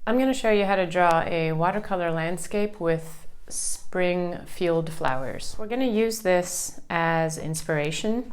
I'm going to show you how to draw a watercolor landscape with spring field flowers. We're going to use this as inspiration.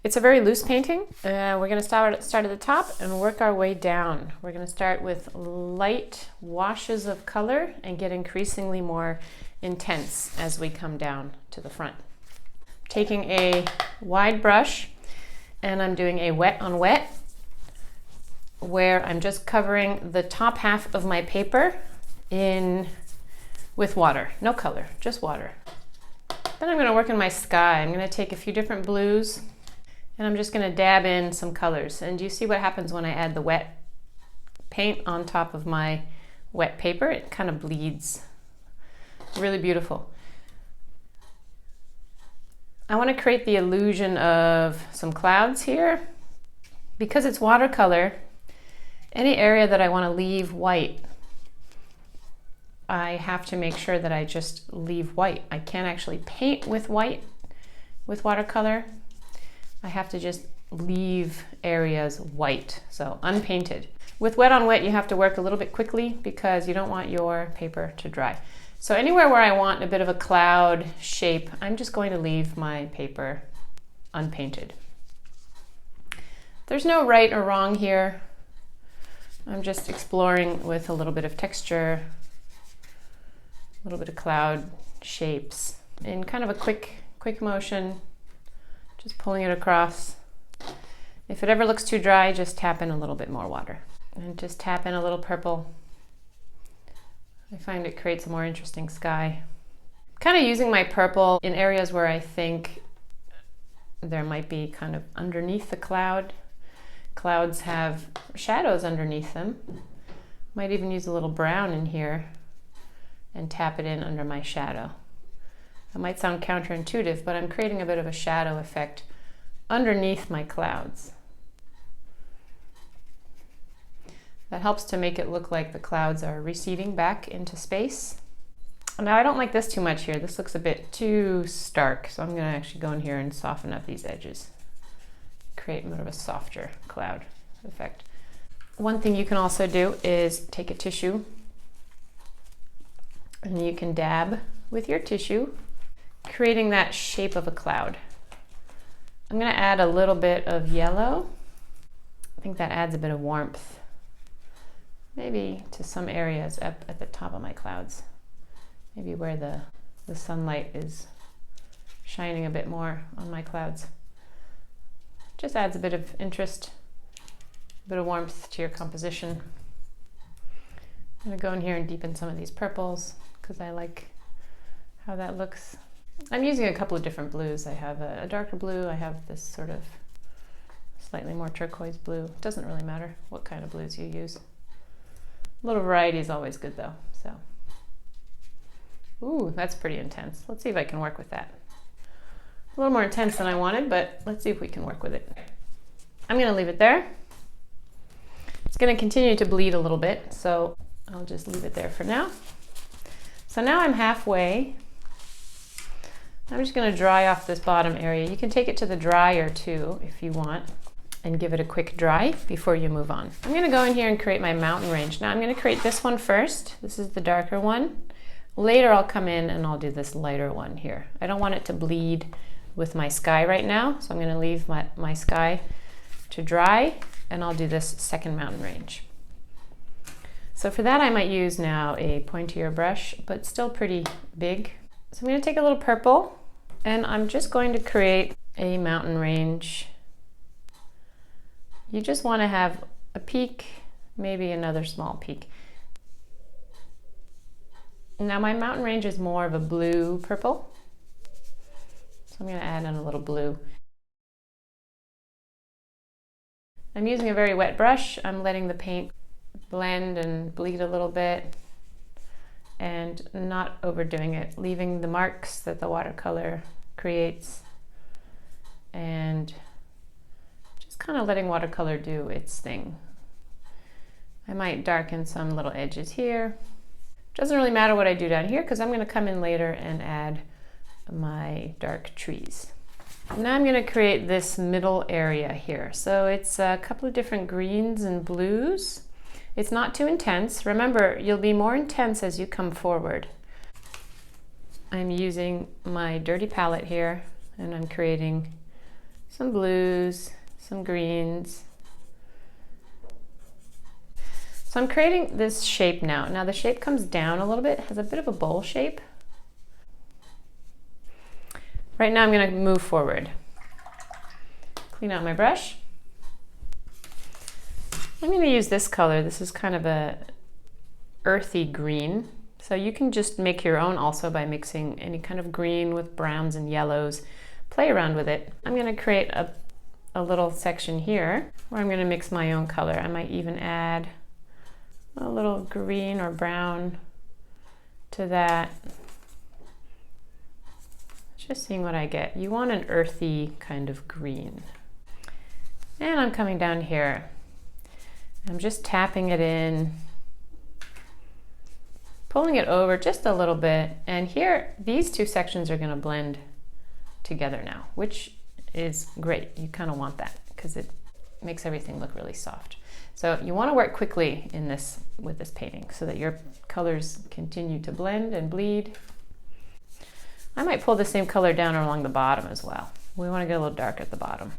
It's a very loose painting. We're going to start at the top and work our way down. We're going to start with light washes of color and get increasingly more intense as we come down to the front. Taking a wide brush, and I'm doing a wet on wet, where I'm just covering the top half of my paper with water, no color, just water. Then I'm going to work in my sky. I'm going to take a few different blues and I'm just going to dab in some colors. And you see what happens when I add the wet paint on top of my wet paper? It kind of bleeds. Really beautiful. I want to create the illusion of some clouds here. Because it's watercolor, any area that I want to leave white, I have to make sure that I just leave white. I can't actually paint with white with watercolor. I have to just leave areas white, so unpainted. With wet on wet, you have to work a little bit quickly because you don't want your paper to dry. So anywhere where I want a bit of a cloud shape, I'm just going to leave my paper unpainted. There's no right or wrong here. I'm just exploring with a little bit of texture, a little bit of cloud shapes in kind of a quick motion, just pulling it across. If it ever looks too dry, just tap in a little bit more water and just tap in a little purple. I find it creates a more interesting sky. Kind of using my purple in areas where I think there might be kind of underneath the cloud. Clouds have shadows underneath them. Might even use a little brown in here and tap it in under my shadow. That might sound counterintuitive, but I'm creating a bit of a shadow effect underneath my clouds. That helps to make it look like the clouds are receding back into space. Now I don't like this too much here. This looks a bit too stark, so I'm going to actually go in here and soften up these edges. Create more of a softer cloud effect. One thing you can also do is take a tissue and you can dab with your tissue, creating that shape of a cloud. I'm going to add a little bit of yellow. I think that adds a bit of warmth, maybe to some areas up at the top of my clouds, maybe where the sunlight is shining a bit more on my clouds. Just adds a bit of interest, a bit of warmth to your composition. I'm going to go in here and deepen some of these purples because I like how that looks. I'm using a couple of different blues. I have a darker blue, I have this sort of slightly more turquoise blue. It doesn't really matter what kind of blues you use. A little variety is always good though. So, ooh, that's pretty intense. Let's see if I can work with that. A little more intense than I wanted, but let's see if we can work with it. I'm going to leave it there. It's going to continue to bleed a little bit, so I'll just leave it there for now. So now I'm halfway. I'm just going to dry off this bottom area. You can take it to the dryer too if you want and give it a quick dry before you move on. I'm going to go in here and create my mountain range. Now I'm going to create this one first. This is the darker one. Later I'll come in and I'll do this lighter one here. I don't want it to bleed with my sky right now, so I'm going to leave my sky to dry and I'll do this second mountain range. So for that I might use now a pointier brush, but still pretty big. So I'm going to take a little purple and I'm just going to create a mountain range. You just want to have a peak, maybe another small peak. Now my mountain range is more of a blue purple. I'm going to add in a little blue. I'm using a very wet brush. I'm letting the paint blend and bleed a little bit and not overdoing it, leaving the marks that the watercolor creates and just kind of letting watercolor do its thing. I might darken some little edges here. Doesn't really matter what I do down here because I'm going to come in later and add my dark trees. Now I'm going to create this middle area here. So it's a couple of different greens and blues. It's not too intense. Remember, you'll be more intense as you come forward. I'm using my dirty palette here, and I'm creating some blues, some greens. So I'm creating this shape now. Now the shape comes down a little bit, has a bit of a bowl shape. Right now I'm going to move forward. Clean out my brush. I'm going to use this color. This is kind of a earthy green. So you can just make your own also by mixing any kind of green with browns and yellows. Play around with it. I'm going to create a little section here where I'm going to mix my own color. I might even add a little green or brown to that. Just seeing what I get. You want an earthy kind of green. And I'm coming down here. I'm just tapping it in, pulling it over just a little bit. And here, these two sections are going to blend together now, which is great. You kind of want that because it makes everything look really soft. So you want to work quickly in this with this painting so that your colors continue to blend and bleed. I might pull the same color down along the bottom as well. We want to get a little dark at the bottom.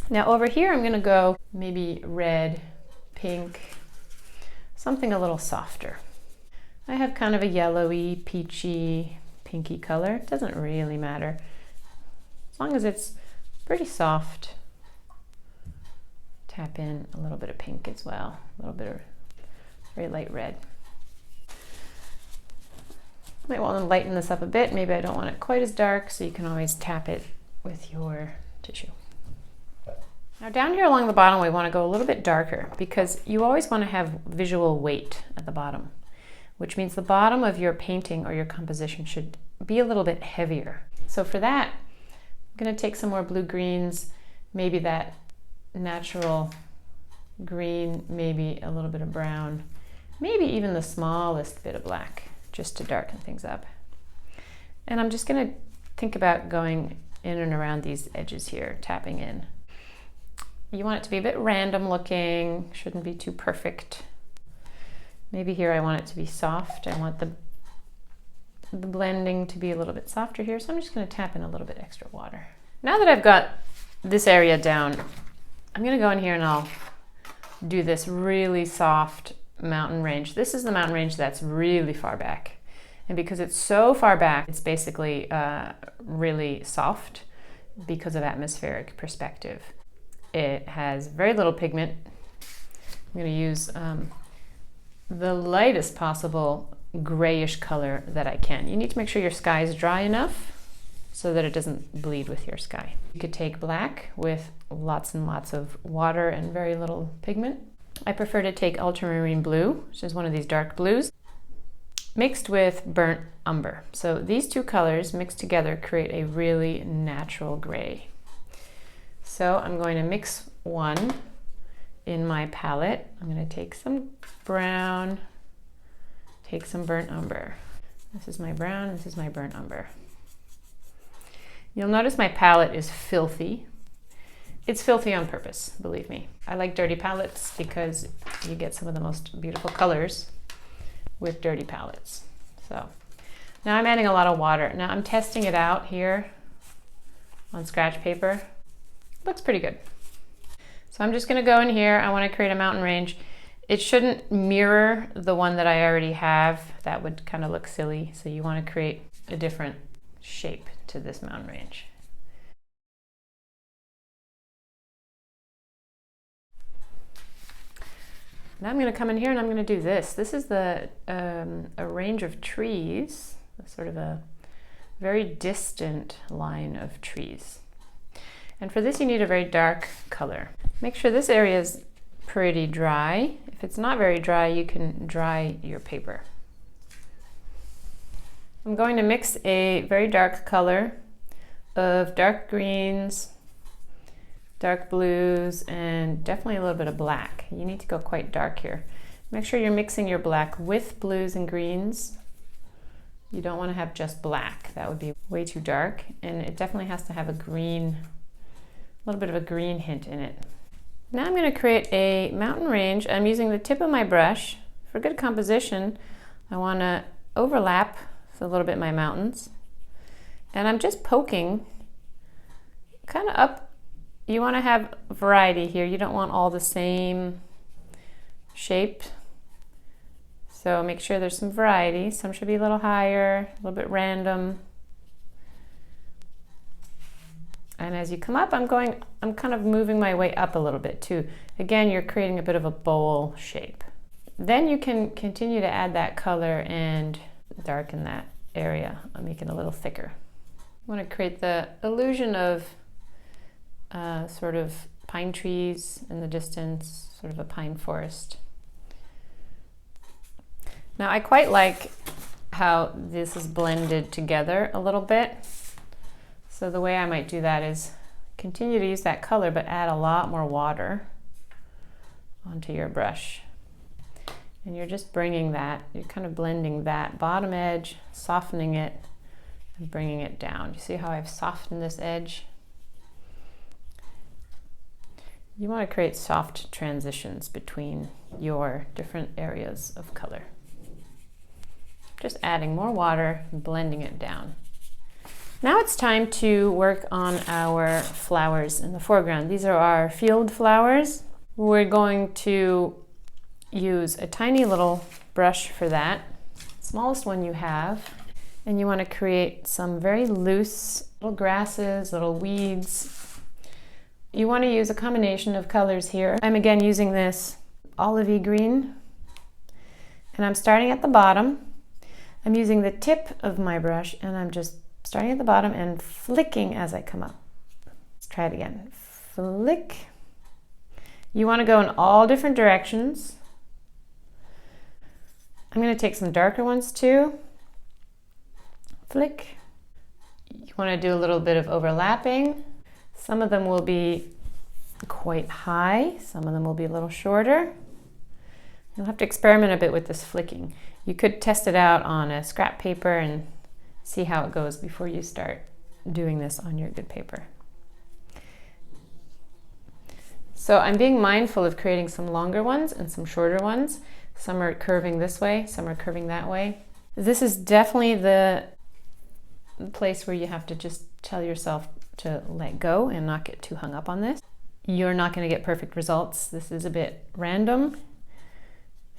Now over here, I'm going to go maybe red, pink, something a little softer. I have kind of a yellowy, peachy, pinky color. It doesn't really matter as long as it's pretty soft. Tap in a little bit of pink as well, a little bit of very light red. Might want to lighten this up a bit. Maybe I don't want it quite as dark, so you can always tap it with your tissue. Now down here along the bottom, we want to go a little bit darker because you always want to have visual weight at the bottom, which means the bottom of your painting or your composition should be a little bit heavier. So for that, I'm going to take some more blue greens, maybe that natural green, maybe a little bit of brown, maybe even the smallest bit of black, just to darken things up. And I'm just going to think about going in and around these edges here, tapping in. You want it to be a bit random looking, shouldn't be too perfect. Maybe here I want it to be soft. I want the blending to be a little bit softer here, so I'm just going to tap in a little bit extra water. Now that I've got this area down, I'm going to go in here and I'll do this really soft mountain range. This is the mountain range that's really far back. And because it's so far back, it's basically really soft because of atmospheric perspective. It has very little pigment. I'm going to use the lightest possible grayish color that I can. You need to make sure your sky is dry enough so that it doesn't bleed with your sky. You could take black with lots and lots of water and very little pigment. I prefer to take ultramarine blue, which is one of these dark blues, mixed with burnt umber. So these two colors mixed together create a really natural gray. So I'm going to mix one in my palette. I'm going to take some brown, take some burnt umber. This is my brown, this is my burnt umber. You'll notice my palette is filthy. It's filthy on purpose, believe me. I like dirty palettes because you get some of the most beautiful colors with dirty palettes. So now I'm adding a lot of water. Now I'm testing it out here on scratch paper. Looks pretty good. So I'm just going to go in here. I want to create a mountain range. It shouldn't mirror the one that I already have. That would kind of look silly. So you want to create a different shape to this mountain range. Now I'm going to come in here and I'm going to do this. This is a range of trees, sort of a very distant line of trees. And for this you need a very dark color. Make sure this area is pretty dry. If it's not very dry, you can dry your paper. I'm going to mix a very dark color of dark greens, dark blues, and definitely a little bit of black. You need to go quite dark here. Make sure you're mixing your black with blues and greens. You don't want to have just black. That would be way too dark. And it definitely has to have a green, a little bit of a green hint in it. Now I'm going to create a mountain range. I'm using the tip of my brush. For good composition, I want to overlap a little bit my mountains. And I'm just poking kind of up. You want to have variety here. You don't want all the same shape. So make sure there's some variety. Some should be a little higher, a little bit random. And as you come up, I'm kind of moving my way up a little bit too. Again, you're creating a bit of a bowl shape. Then you can continue to add that color and darken that area. I'll make it a little thicker. I want to create the illusion of sort of pine trees in the distance, sort of a pine forest. Now I quite like how this is blended together a little bit. So the way I might do that is continue to use that color, but add a lot more water onto your brush. And you're just bringing that, you're kind of blending that bottom edge, softening it, and bringing it down. You see how I've softened this edge? You want to create soft transitions between your different areas of color. Just adding more water and blending it down. Now it's time to work on our flowers in the foreground. These are our field flowers. We're going to use a tiny little brush for that, smallest one you have, and you want to create some very loose little grasses, little weeds. You want to use a combination of colors here. I'm again using this olivey green, and I'm starting at the bottom. I'm using the tip of my brush, and I'm just starting at the bottom and flicking as I come up. Let's try it again. Flick. You want to go in all different directions. I'm going to take some darker ones too. Flick. You want to do a little bit of overlapping. Some of them will be quite high, some of them will be a little shorter. You'll have to experiment a bit with this flicking. You could test it out on a scrap paper and see how it goes before you start doing this on your good paper. So I'm being mindful of creating some longer ones and some shorter ones. Some are curving this way, some are curving that way. This is definitely the place where you have to just tell yourself to let go and not get too hung up on this. You're not going to get perfect results. This is a bit random.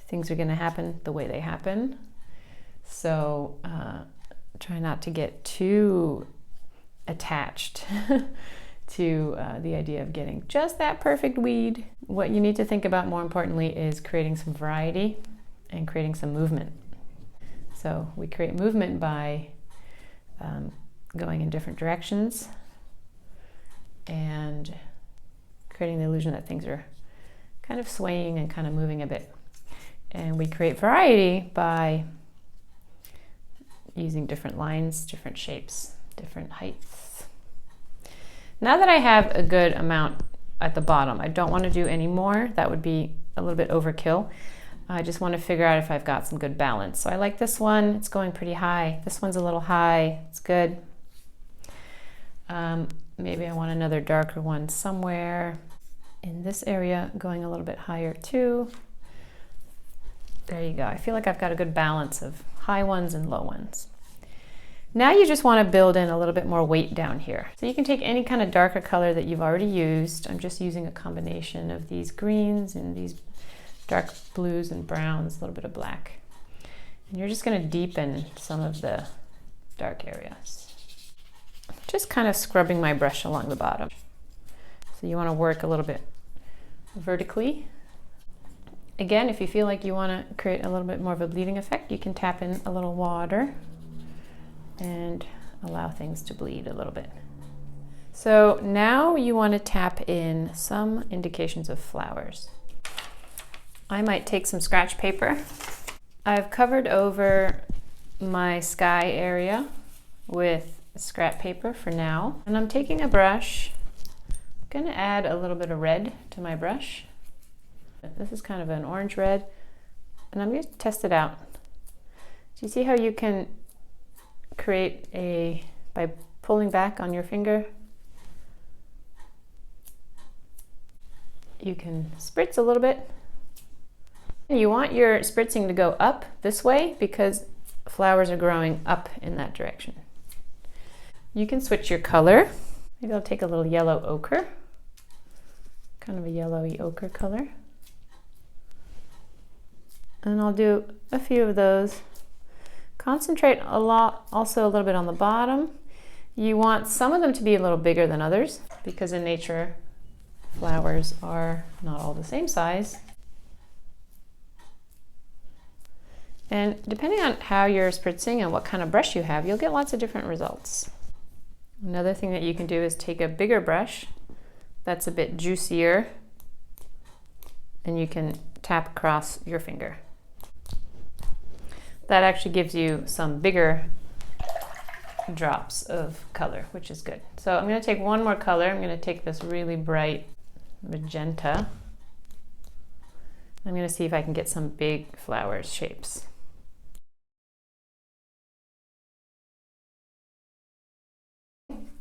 Things are going to happen the way they happen. So try not to get too attached to the idea of getting just that perfect weed. What you need to think about more importantly is creating some variety and creating some movement. So we create movement by going in different directions and creating the illusion that things are kind of swaying and kind of moving a bit. And we create variety by using different lines, different shapes, different heights. Now that I have a good amount at the bottom, I don't want to do any more. That would be a little bit overkill. I just want to figure out if I've got some good balance. So I like this one, it's going pretty high. This one's a little high, it's good. Maybe I want another darker one somewhere in this area, going a little bit higher too. There you go. I feel like I've got a good balance of high ones and low ones. Now you just want to build in a little bit more weight down here. So you can take any kind of darker color that you've already used. I'm just using a combination of these greens and these dark blues and browns, a little bit of black. And you're just going to deepen some of the dark areas. Just kind of scrubbing my brush along the bottom. So you want to work a little bit vertically. Again, if you feel like you want to create a little bit more of a bleeding effect, you can tap in a little water and allow things to bleed a little bit. So now you want to tap in some indications of flowers. I might take some scratch paper. I've covered over my sky area with scrap paper for now. And I'm taking a brush. I'm going to add a little bit of red to my brush. This is kind of an orange red. And I'm going to test it out. Do you see how you can create by pulling back on your finger? You can spritz a little bit. You want your spritzing to go up this way because flowers are growing up in that direction. You can switch your color. Maybe I'll take a little yellow ochre, kind of a yellowy ochre color. And I'll do a few of those. Concentrate also a little bit on the bottom. You want some of them to be a little bigger than others because in nature, flowers are not all the same size. And depending on how you're spritzing and what kind of brush you have, you'll get lots of different results. Another thing that you can do is take a bigger brush that's a bit juicier and you can tap across your finger. That actually gives you some bigger drops of color, which is good. So I'm going to take one more color. I'm going to take this really bright magenta. I'm going to see if I can get some big flowers shapes.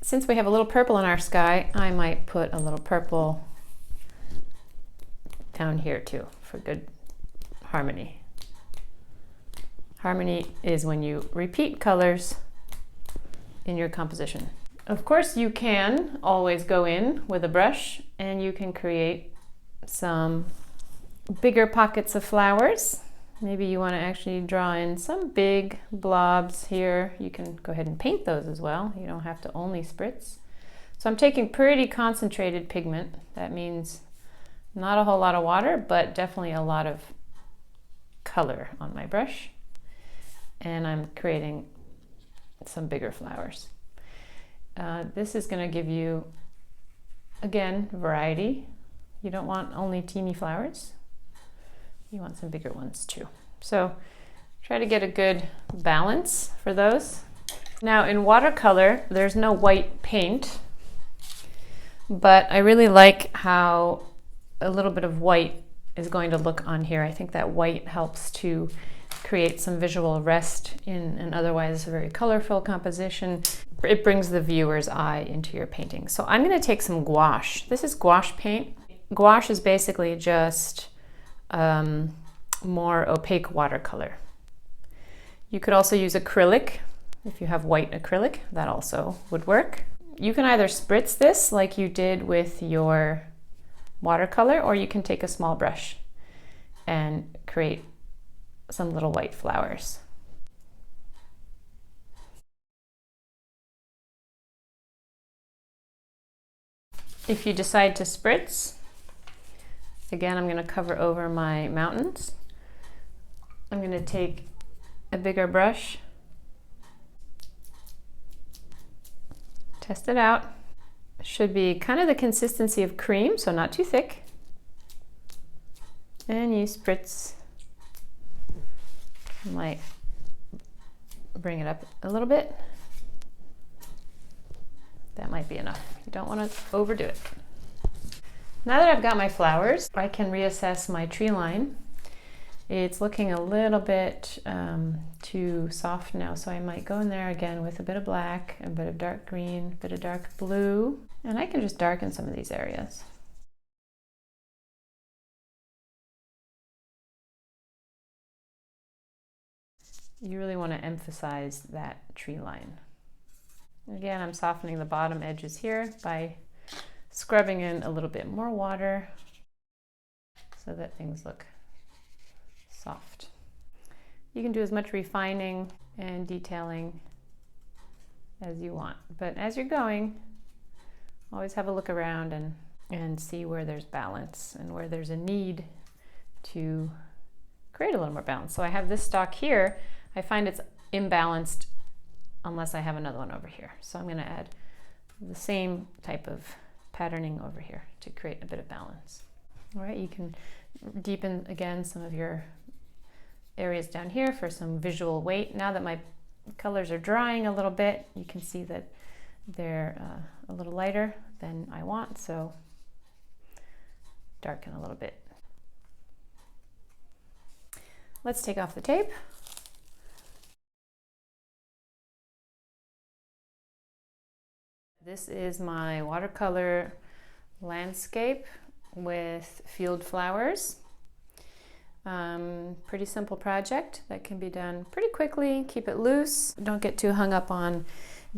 Since we have a little purple in our sky, I might put a little purple down here too for good harmony. Harmony is when you repeat colors in your composition. Of course, you can always go in with a brush and you can create some bigger pockets of flowers. Maybe you want to actually draw in some big blobs here. You can go ahead and paint those as well. You don't have to only spritz. So I'm taking pretty concentrated pigment. That means not a whole lot of water, but definitely a lot of color on my brush. And I'm creating some bigger flowers. This is going to give you, again, variety. You don't want only teeny flowers. You want some bigger ones too. So try to get a good balance for those. Now in watercolor, there's no white paint, but I really like how a little bit of white is going to look on here. I think that white helps to create some visual rest in an otherwise very colorful composition. It brings the viewer's eye into your painting. So I'm going to take some gouache. This is gouache paint. Gouache is basically just more opaque watercolor. You could also use acrylic. If you have white acrylic, that also would work. You can either spritz this like you did with your watercolor, or you can take a small brush and create some little white flowers. If you decide to spritz, again, I'm going to cover over my mountains. I'm going to take a bigger brush, test it out. It should be kind of the consistency of cream, so not too thick. And you spritz. I might bring it up a little bit. That might be enough. You don't want to overdo it. Now that I've got my flowers, I can reassess my tree line. It's looking a little bit too soft now, so I might go in there again with a bit of black, a bit of dark green, a bit of dark blue, and I can just darken some of these areas. You really want to emphasize that tree line. Again, I'm softening the bottom edges here by scrubbing in a little bit more water so that things look soft. You can do as much refining and detailing as you want, but as you're going, always have a look around and see where there's balance and where there's a need to create a little more balance. So I have this stalk here. I find it's imbalanced unless I have another one over here. So I'm going to add the same type of patterning over here to create a bit of balance. All right, you can deepen again some of your areas down here for some visual weight. Now that my colors are drying a little bit, you can see that they're a little lighter than I want, so darken a little bit. Let's take off the tape. This is my watercolor landscape with field flowers. Pretty simple project that can be done pretty quickly. Keep it loose. Don't get too hung up on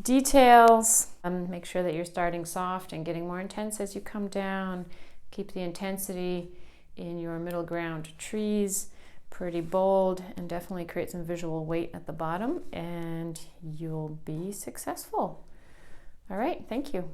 details. Make sure that you're starting soft and getting more intense as you come down. Keep the intensity in your middle ground trees pretty bold, and definitely create some visual weight at the bottom, and you'll be successful. All right, thank you.